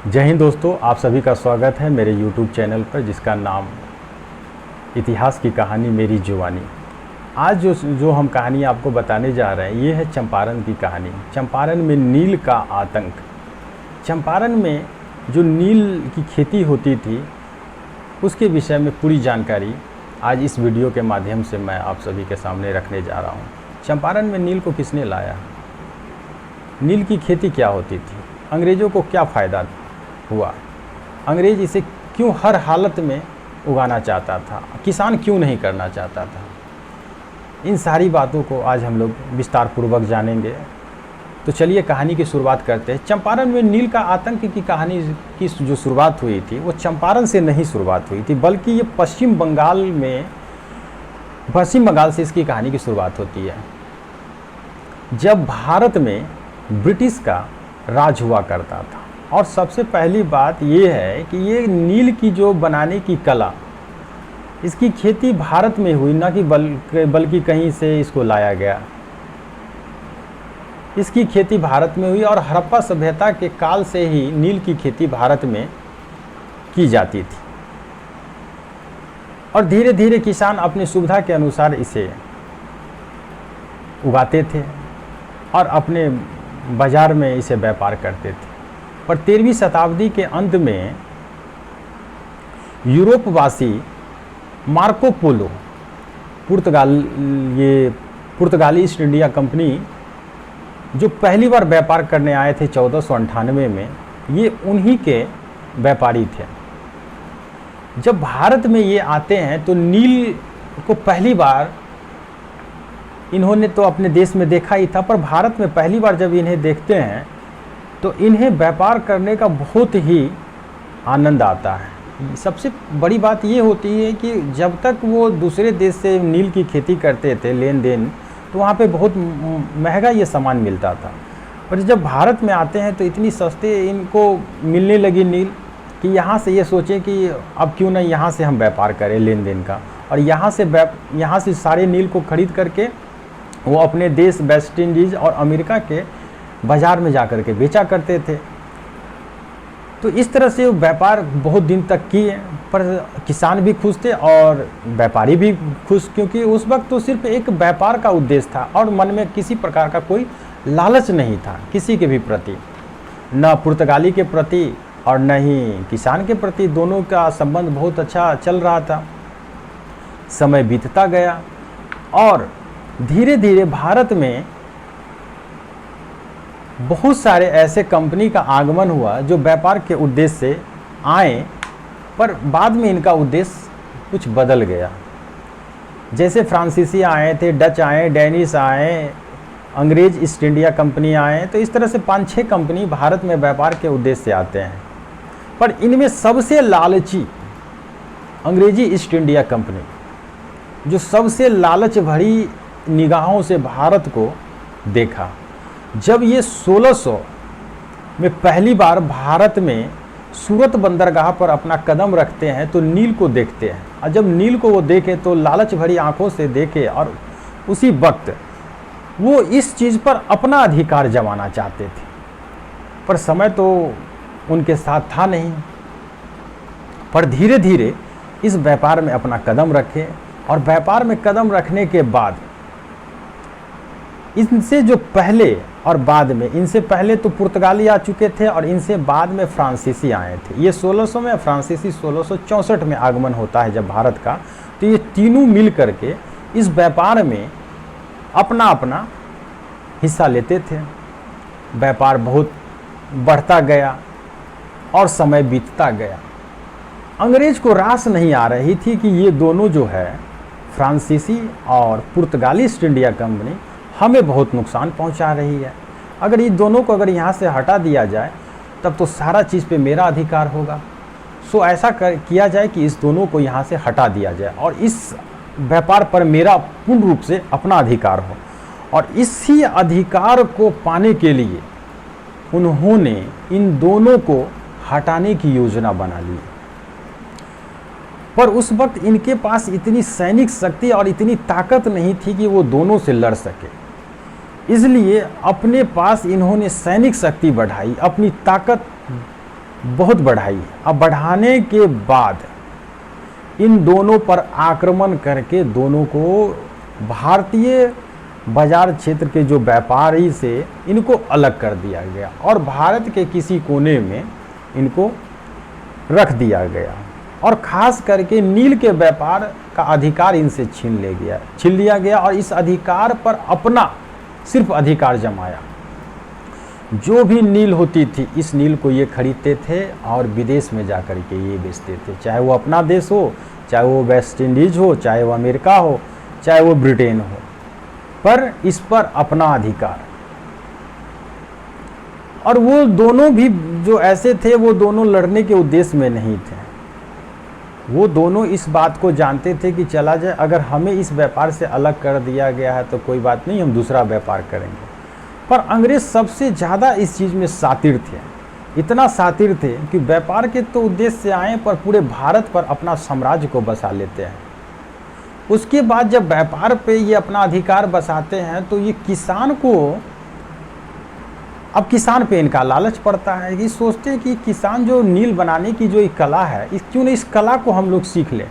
जय हिंद दोस्तों, आप सभी का स्वागत है मेरे YouTube चैनल पर जिसका नाम इतिहास की कहानी मेरी जुबानी। आज जो हम कहानी आपको बताने जा रहे हैं ये है चंपारण की कहानी। चंपारण में नील का आतंक। चंपारण में जो नील की खेती होती थी उसके विषय में पूरी जानकारी आज इस वीडियो के माध्यम से मैं आप सभी के सामने रखने जा रहा हूँ। चंपारण में नील को किसने लाया, नील की खेती क्या होती थी, अंग्रेज़ों को क्या फ़ायदा हुआ, अंग्रेज़ इसे क्यों हर हालत में उगाना चाहता था, किसान क्यों नहीं करना चाहता था। इन सारी बातों को आज हम लोग विस्तार पूर्वक जानेंगे। तो चलिए कहानी की शुरुआत करते हैं। चंपारण में नील का आतंक की कहानी की जो शुरुआत हुई थी वो चंपारण से नहीं शुरुआत हुई थी, बल्कि ये पश्चिम बंगाल से इसकी कहानी की शुरुआत होती है। जब भारत में ब्रिटिश का राज हुआ करता था, और सबसे पहली बात ये है कि ये नील की जो बनाने की कला, इसकी खेती भारत में हुई, ना कि बल्कि कहीं से इसको लाया गया। इसकी खेती भारत में हुई और हड़प्पा सभ्यता के काल से ही नील की खेती भारत में की जाती थी, और धीरे धीरे किसान अपनी सुविधा के अनुसार इसे उगाते थे और अपने बाजार में इसे व्यापार करते थे। पर 13वीं शताब्दी के अंत में यूरोपवासी मार्को पोलो, पुर्तगाली ईस्ट इंडिया कंपनी जो पहली बार व्यापार करने आए थे 1498 में, ये उन्हीं के व्यापारी थे। जब भारत में ये आते हैं तो नील को पहली बार इन्होंने तो अपने देश में देखा ही था, पर भारत में पहली बार जब इन्हें देखते हैं तो इन्हें व्यापार करने का बहुत ही आनंद आता है। सबसे बड़ी बात ये होती है कि जब तक वो दूसरे देश से नील की खेती करते थे, लेन देन, तो वहाँ पे बहुत महंगा ये सामान मिलता था। पर जब भारत में आते हैं तो इतनी सस्ते इनको मिलने लगी नील कि यहाँ से ये सोचें कि अब क्यों ना यहाँ से हम व्यापार करें लेन देन का, और यहाँ से सारे नील को खरीद करके वो अपने देश वेस्ट इंडीज़ और अमेरिका के बाज़ार में जाकर के बेचा करते थे। तो इस तरह से व्यापार बहुत दिन तक किए, पर किसान भी खुश थे और व्यापारी भी खुश, क्योंकि उस वक्त तो सिर्फ एक व्यापार का उद्देश्य था और मन में किसी प्रकार का कोई लालच नहीं था किसी के भी प्रति, न पुर्तगाली के प्रति और न ही किसान के प्रति। दोनों का संबंध बहुत अच्छा चल रहा था। समय बीतता गया और धीरे धीरे भारत में बहुत सारे ऐसे कंपनी का आगमन हुआ जो व्यापार के उद्देश्य से आए, पर बाद में इनका उद्देश्य कुछ बदल गया। जैसे फ्रांसीसी आए थे, डच आए, डेनिश आए, अंग्रेज ईस्ट इंडिया कंपनी आए, तो इस तरह से 5-6 कंपनी भारत में व्यापार के उद्देश्य से आते हैं। पर इनमें सबसे लालची अंग्रेजी ईस्ट इंडिया कंपनी, जो सबसे लालच भरी निगाहों से भारत को देखा। जब ये 1600 में पहली बार भारत में सूरत बंदरगाह पर अपना कदम रखते हैं तो नील को देखते हैं, और जब नील को वो देखे तो लालच भरी आंखों से देखे, और उसी वक्त वो इस चीज़ पर अपना अधिकार जमाना चाहते थे। पर समय तो उनके साथ था नहीं, पर धीरे धीरे इस व्यापार में अपना कदम रखे, और व्यापार में कदम रखने के बाद इनसे जो पहले और बाद में, इनसे पहले तो पुर्तगाली आ चुके थे और इनसे बाद में फ्रांसीसी आए थे। ये 1600 में, फ्रांसीसी 1664 में आगमन होता है जब भारत का। तो ये तीनों मिल करके इस व्यापार में अपना अपना हिस्सा लेते थे। व्यापार बहुत बढ़ता गया और समय बीतता गया। अंग्रेज को रास नहीं आ रही थी कि ये दोनों जो है, फ्रांसीसी और पुर्तगाली ईस्ट इंडिया कंपनी, हमें बहुत नुकसान पहुंचा रही है। अगर ये दोनों को अगर यहाँ से हटा दिया जाए तब तो सारा चीज़ पे मेरा अधिकार होगा। सो ऐसा किया जाए कि इस दोनों को यहाँ से हटा दिया जाए और इस व्यापार पर मेरा पूर्ण रूप से अपना अधिकार हो। और इसी अधिकार को पाने के लिए उन्होंने इन दोनों को हटाने की योजना बना ली। पर उस वक्त इनके पास इतनी सैनिक शक्ति और इतनी ताकत नहीं थी कि वो दोनों से लड़ सके। इसलिए अपने पास इन्होंने सैनिक शक्ति बढ़ाई, अपनी ताकत बहुत बढ़ाई। अब बढ़ाने के बाद इन दोनों पर आक्रमण करके दोनों को भारतीय बाजार क्षेत्र के जो व्यापारी से इनको अलग कर दिया गया और भारत के किसी कोने में इनको रख दिया गया और खास करके नील के व्यापार का अधिकार इनसे छीन लिया गया और इस अधिकार पर अपना सिर्फ अधिकार जमाया। जो भी नील होती थी इस नील को ये खरीदते थे और विदेश में जा कर के ये बेचते थे, चाहे वो अपना देश हो, चाहे वो वेस्ट इंडीज हो, चाहे वो अमेरिका हो, चाहे वो ब्रिटेन हो, पर इस पर अपना अधिकार। और वो दोनों भी जो ऐसे थे वो दोनों लड़ने के उद्देश्य में नहीं थे, वो दोनों इस बात को जानते थे कि चला जाए, अगर हमें इस व्यापार से अलग कर दिया गया है तो कोई बात नहीं, हम दूसरा व्यापार करेंगे। पर अंग्रेज सबसे ज़्यादा इस चीज़ में शातिर थे, इतना शातिर थे कि व्यापार के तो उद्देश्य से आए पर पूरे भारत पर अपना साम्राज्य को बसा लेते हैं। उसके बाद जब व्यापार पे ये अपना अधिकार बसाते हैं तो ये किसान को, अब किसान पे इनका लालच पड़ता है कि सोचते हैं कि किसान जो नील बनाने की जो एक कला है, क्यों नहीं इस कला को हम लोग सीख लें।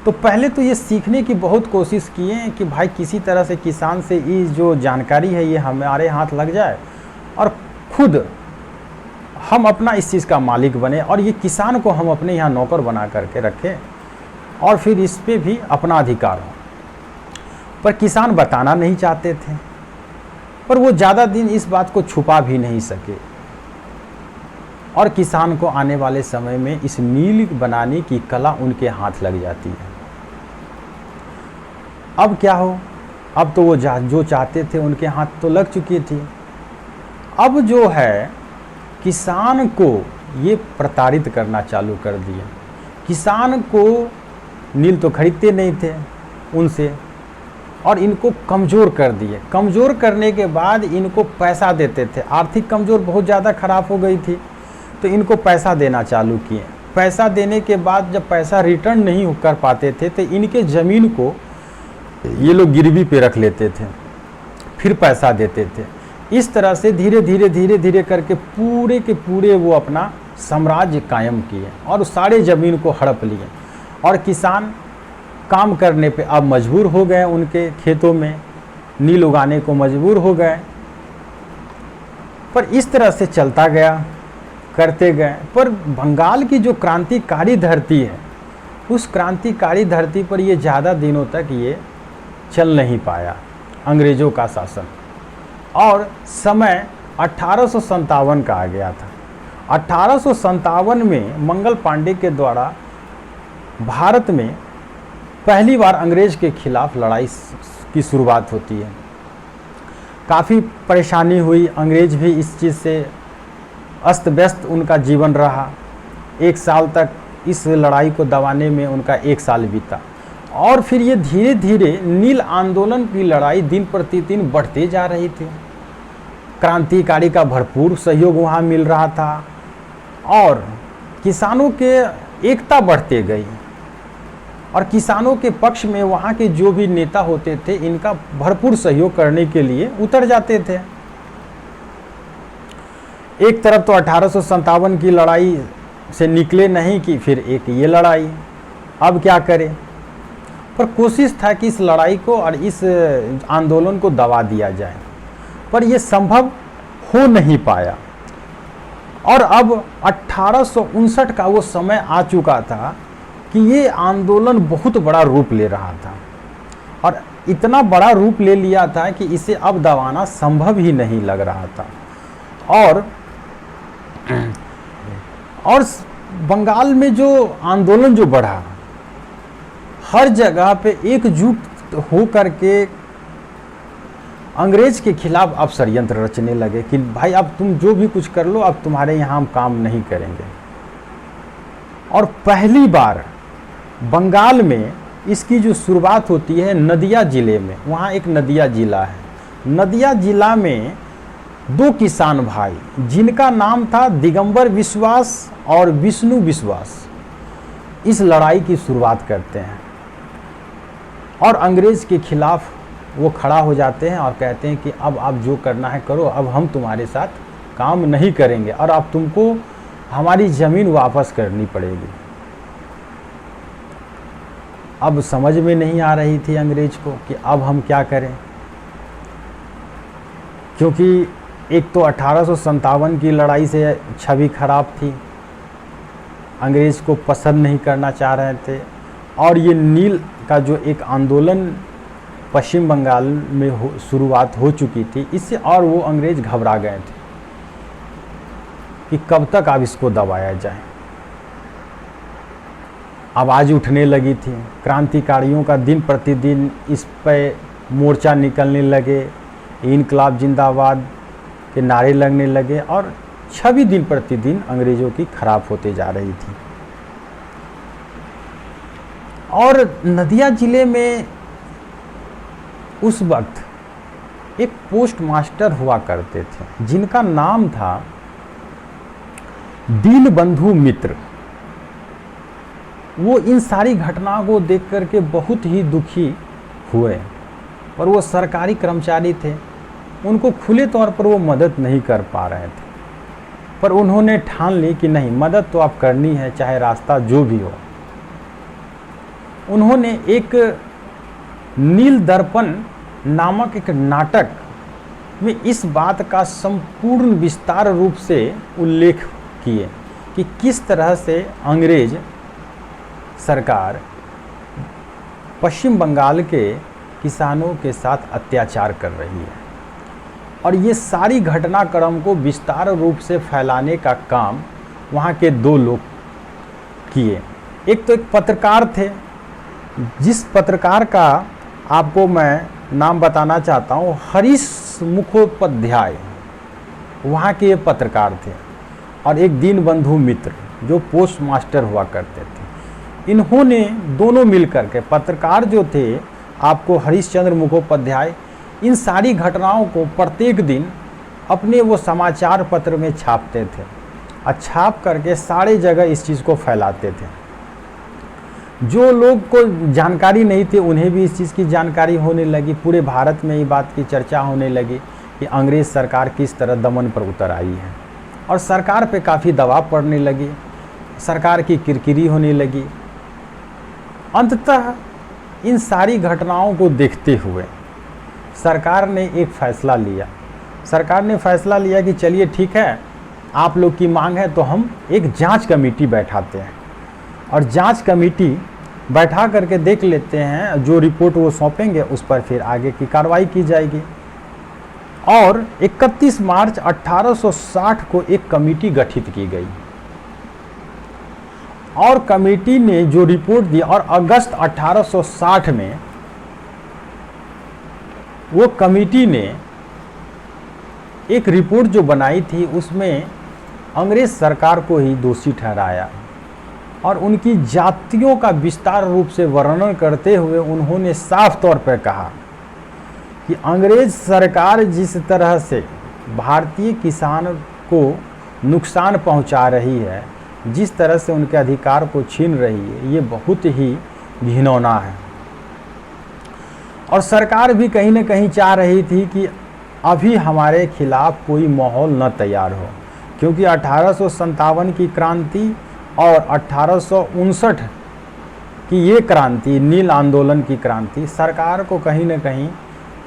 तो पहले तो ये सीखने की बहुत कोशिश किए कि भाई किसी तरह से किसान से ये जो जानकारी है ये हमारे हाथ लग जाए और खुद हम अपना इस चीज़ का मालिक बने और ये किसान को हम अपने यहाँ नौकर बना करके रखें और फिर इस पे भी अपना अधिकार हो। पर किसान बताना नहीं चाहते थे, पर वो ज़्यादा दिन इस बात को छुपा भी नहीं सके और किसान को आने वाले समय में इस नील बनाने की कला उनके हाथ लग जाती है। अब क्या हो, अब तो वो जो चाहते थे उनके हाथ तो लग चुकी थी। अब जो है किसान को ये प्रताड़ित करना चालू कर दिया। किसान को नील तो खरीदते नहीं थे उनसे और इनको कमज़ोर कर दिए। कमज़ोर करने के बाद इनको पैसा देते थे, आर्थिक कमज़ोर बहुत ज़्यादा ख़राब हो गई थी तो इनको पैसा देना चालू किए। पैसा देने के बाद जब पैसा रिटर्न नहीं कर पाते थे तो इनके ज़मीन को ये लोग गिरवी पे रख लेते थे, फिर पैसा देते थे। इस तरह से धीरे धीरे करके पूरे के पूरे वो अपना साम्राज्य कायम किए और सारे ज़मीन को हड़प लिए और किसान काम करने पे अब मजबूर हो गए, उनके खेतों में नील उगाने को मजबूर हो गए। पर इस तरह से चलता गया, करते गए। पर बंगाल की जो क्रांतिकारी धरती है उस क्रांतिकारी धरती पर ये ज़्यादा दिनों तक ये चल नहीं पाया, अंग्रेज़ों का शासन। और समय 1857 का आ गया था। 1857 में मंगल पांडे के द्वारा भारत में पहली बार अंग्रेज के खिलाफ लड़ाई की शुरुआत होती है। काफ़ी परेशानी हुई, अंग्रेज भी इस चीज़ से अस्त व्यस्त उनका जीवन रहा। 1 साल तक इस लड़ाई को दबाने में उनका 1 साल बीता और फिर ये धीरे धीरे नील आंदोलन की लड़ाई दिन प्रतिदिन बढ़ते जा रही थी। क्रांतिकारी का भरपूर सहयोग वहाँ मिल रहा था और किसानों के एकता बढ़ते गई और किसानों के पक्ष में वहाँ के जो भी नेता होते थे इनका भरपूर सहयोग करने के लिए उतर जाते थे। एक तरफ तो 1857 की लड़ाई से निकले नहीं कि फिर एक ये लड़ाई, अब क्या करें। पर कोशिश था कि इस लड़ाई को और इस आंदोलन को दबा दिया जाए, पर यह संभव हो नहीं पाया। और अब 1859 का वो समय आ चुका था कि ये आंदोलन बहुत बड़ा रूप ले रहा था और इतना बड़ा रूप ले लिया था कि इसे अब दबाना संभव ही नहीं लग रहा था। और बंगाल में जो आंदोलन जो बढ़ा, हर जगह पे एकजुट हो करके अंग्रेज के खिलाफ अब षड्यंत्र रचने लगे कि भाई अब तुम जो भी कुछ कर लो, अब तुम्हारे यहाँ हम काम नहीं करेंगे। और पहली बार बंगाल में इसकी जो शुरुआत होती है नदिया ज़िले में, वहाँ एक नदिया ज़िला है। नदिया ज़िला में 2 किसान भाई जिनका नाम था दिगंबर विश्वास और विष्णु विश्वास, इस लड़ाई की शुरुआत करते हैं और अंग्रेज़ के खिलाफ वो खड़ा हो जाते हैं और कहते हैं कि अब आप जो करना है करो, अब हम तुम्हारे साथ काम नहीं करेंगे और अब तुमको हमारी ज़मीन वापस करनी पड़ेगी। अब समझ में नहीं आ रही थी अंग्रेज को कि अब हम क्या करें, क्योंकि एक तो 1857 की लड़ाई से छवि खराब थी, अंग्रेज को पसंद नहीं करना चाह रहे थे, और ये नील का जो एक आंदोलन पश्चिम बंगाल में शुरुआत हो चुकी थी, इससे और वो अंग्रेज घबरा गए थे कि कब तक अब इसको दबाया जाए। आवाज़ उठने लगी थी, क्रांतिकारियों का दिन प्रतिदिन इस पे मोर्चा निकलने लगे, इनकलाब जिंदाबाद के नारे लगने लगे, और छवि दिन प्रतिदिन अंग्रेज़ों की खराब होते जा रही थी। और नदिया ज़िले में उस वक्त एक पोस्ट मास्टर हुआ करते थे जिनका नाम था दीनबंधु मित्र। वो इन सारी घटनाओं को देख करके बहुत ही दुखी हुए, पर वो सरकारी कर्मचारी थे, उनको खुले तौर पर वो मदद नहीं कर पा रहे थे, पर उन्होंने ठान ली कि नहीं, मदद तो आप करनी है, चाहे रास्ता जो भी हो। उन्होंने एक नील दर्पण नामक एक नाटक में इस बात का संपूर्ण विस्तार रूप से उल्लेख किए कि किस तरह से अंग्रेज सरकार पश्चिम बंगाल के किसानों के साथ अत्याचार कर रही है, और ये सारी घटनाक्रम को विस्तार रूप से फैलाने का काम वहाँ के दो लोग किए। एक तो एक पत्रकार थे, जिस पत्रकार का आपको मैं नाम बताना चाहता हूँ, हरीश मुखोपाध्याय वहाँ के ये पत्रकार थे, और एक दीनबंधु मित्र जो पोस्ट मास्टर हुआ करते थे। इन्होंने दोनों मिलकर के, पत्रकार जो थे आपको हरीशचंद्र मुखोपाध्याय, इन सारी घटनाओं को प्रत्येक दिन अपने वो समाचार पत्र में छापते थे, और छाप करके सारे जगह इस चीज़ को फैलाते थे। जो लोग को जानकारी नहीं थी उन्हें भी इस चीज़ की जानकारी होने लगी, पूरे भारत में ये बात की चर्चा होने लगी कि अंग्रेज़ सरकार किस तरह दमन पर उतर आई है, और सरकार पे काफ़ी दबाव पड़ने लगी, सरकार की किरकिरी होने लगी। अंततः इन सारी घटनाओं को देखते हुए सरकार ने एक फ़ैसला लिया। सरकार ने फैसला लिया कि चलिए ठीक है, आप लोग की मांग है तो हम एक जांच कमेटी बैठाते हैं, और जांच कमेटी बैठा करके देख लेते हैं, जो रिपोर्ट वो सौंपेंगे उस पर फिर आगे की कार्रवाई की जाएगी। और 31 मार्च 1860 को एक कमेटी गठित की गई, और कमेटी ने जो रिपोर्ट दी, और अगस्त 1860 में वो कमेटी ने एक रिपोर्ट जो बनाई थी उसमें अंग्रेज सरकार को ही दोषी ठहराया, और उनकी जातियों का विस्तार रूप से वर्णन करते हुए उन्होंने साफ तौर पर कहा कि अंग्रेज सरकार जिस तरह से भारतीय किसान को नुकसान पहुंचा रही है, जिस तरह से उनके अधिकार को छीन रही है, ये बहुत ही घिनौना है। और सरकार भी कहीं न कहीं चाह रही थी कि अभी हमारे खिलाफ कोई माहौल न तैयार हो, क्योंकि 1857 की क्रांति और 1859 की ये क्रांति, नील आंदोलन की क्रांति, सरकार को कहीं न कहीं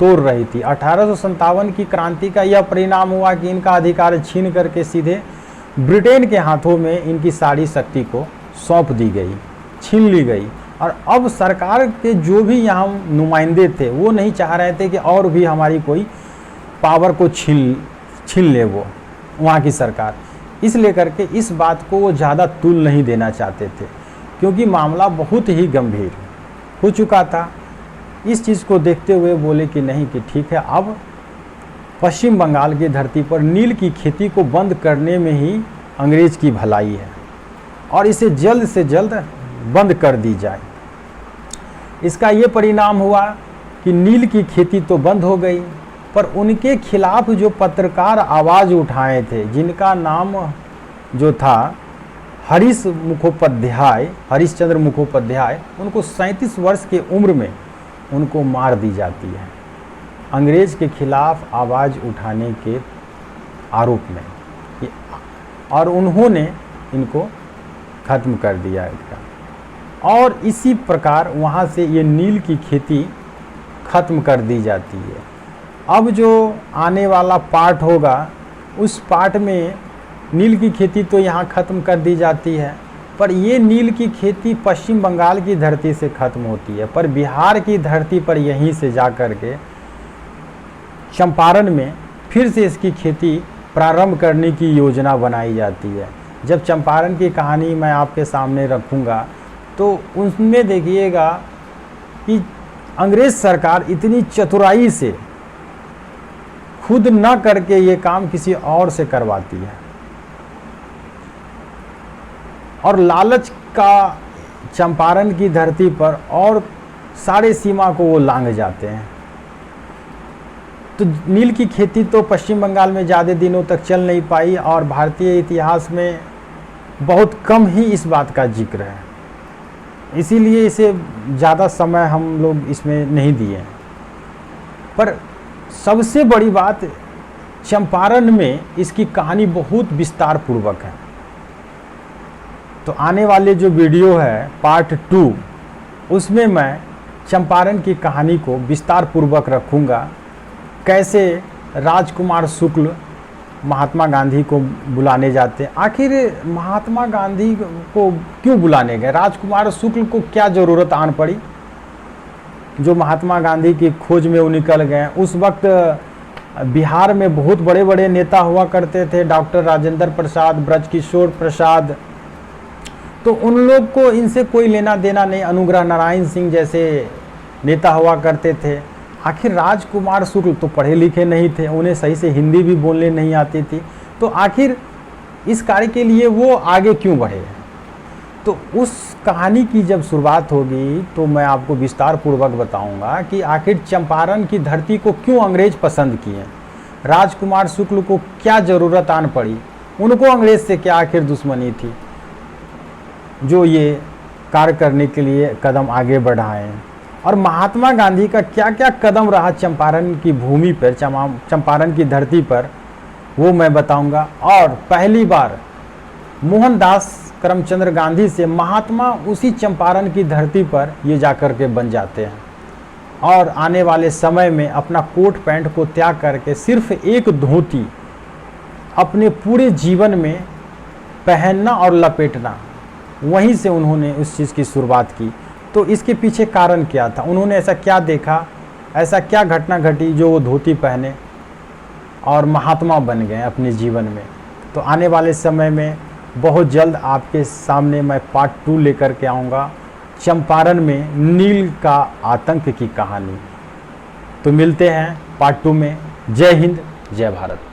तोड़ रही थी। 1857 की क्रांति का यह परिणाम हुआ कि इनका अधिकार छीन करके सीधे ब्रिटेन के हाथों में इनकी सारी शक्ति को सौंप दी गई, छीन ली गई। और अब सरकार के जो भी यहाँ नुमाइंदे थे वो नहीं चाह रहे थे कि और भी हमारी कोई पावर को छीन ले वो वहाँ की सरकार, इसलिए करके इस बात को वो ज़्यादा तुल नहीं देना चाहते थे, क्योंकि मामला बहुत ही गंभीर हो चुका था। इस चीज़ को देखते हुए बोले कि नहीं, कि ठीक है, अब पश्चिम बंगाल की धरती पर नील की खेती को बंद करने में ही अंग्रेज की भलाई है, और इसे जल्द से जल्द बंद कर दी जाए। इसका ये परिणाम हुआ कि नील की खेती तो बंद हो गई, पर उनके खिलाफ जो पत्रकार आवाज़ उठाए थे, जिनका नाम जो था हरीशचंद्र मुखोपाध्याय, उनको 37 वर्ष की उम्र में उनको मार दी जाती है, अंग्रेज़ के खिलाफ आवाज़ उठाने के आरोप में। और उन्होंने इनको ख़त्म कर दिया इनका। और इसी प्रकार वहाँ से ये नील की खेती ख़त्म कर दी जाती है। अब जो आने वाला पार्ट होगा उस पार्ट में नील की खेती तो यहाँ ख़त्म कर दी जाती है, पर ये नील की खेती पश्चिम बंगाल की धरती से ख़त्म होती है, पर बिहार की धरती पर यहीं से जा कर के चंपारण में फिर से इसकी खेती प्रारंभ करने की योजना बनाई जाती है। जब चंपारण की कहानी मैं आपके सामने रखूँगा तो उसमें देखिएगा कि अंग्रेज़ सरकार इतनी चतुराई से खुद न करके ये काम किसी और से करवाती है, और लालच का चंपारण की धरती पर और सारे सीमा को वो लांघ जाते हैं। तो नील की खेती तो पश्चिम बंगाल में ज़्यादा दिनों तक चल नहीं पाई, और भारतीय इतिहास में बहुत कम ही इस बात का जिक्र है, इसीलिए इसे ज़्यादा समय हम लोग इसमें नहीं दिए। पर सबसे बड़ी बात, चंपारण में इसकी कहानी बहुत विस्तार पूर्वक है। तो आने वाले जो वीडियो है पार्ट 2, उसमें मैं चंपारण की कहानी को विस्तार पूर्वक रखूँगा। कैसे राजकुमार शुक्ल महात्मा गांधी को बुलाने जाते हैं, आखिर महात्मा गांधी को क्यों बुलाने गए, राजकुमार शुक्ल को क्या ज़रूरत आन पड़ी जो महात्मा गांधी की खोज में वो निकल गए। उस वक्त बिहार में बहुत बड़े बड़े नेता हुआ करते थे, डॉक्टर राजेंद्र प्रसाद, ब्रजकिशोर प्रसाद, तो उन लोग को इनसे कोई लेना देना नहीं। अनुग्रह नारायण सिंह जैसे नेता हुआ करते थे। आखिर राजकुमार शुक्ल तो पढ़े लिखे नहीं थे, उन्हें सही से हिंदी भी बोलने नहीं आती थी, तो आखिर इस कार्य के लिए वो आगे क्यों बढ़े। तो उस कहानी की जब शुरुआत होगी तो मैं आपको विस्तार पूर्वक बताऊंगा कि आखिर चंपारण की धरती को क्यों अंग्रेज पसंद किए, राजकुमार शुक्ल को क्या ज़रूरत आन पड़ी, उनको अंग्रेज से क्या आखिर दुश्मनी थी जो ये कार्य करने के लिए कदम आगे बढ़ाएं, और महात्मा गांधी का क्या क्या कदम रहा चंपारण की भूमि पर, चंपारण की धरती पर, वो मैं बताऊंगा। और पहली बार मोहनदास करमचंद गांधी से महात्मा उसी चंपारण की धरती पर ये जाकर के बन जाते हैं, और आने वाले समय में अपना कोट पैंट को त्याग करके सिर्फ एक धोती अपने पूरे जीवन में पहनना और लपेटना, वहीं से उन्होंने उस चीज़ की शुरुआत की। तो इसके पीछे कारण क्या था, उन्होंने ऐसा क्या देखा, ऐसा क्या घटना घटी जो वो धोती पहने और महात्मा बन गए अपने जीवन में। तो आने वाले समय में बहुत जल्द आपके सामने मैं पार्ट 2 लेकर के आऊँगा, चंपारण में नील का आतंक की कहानी। तो मिलते हैं पार्ट 2 में। जय हिंद, जय भारत।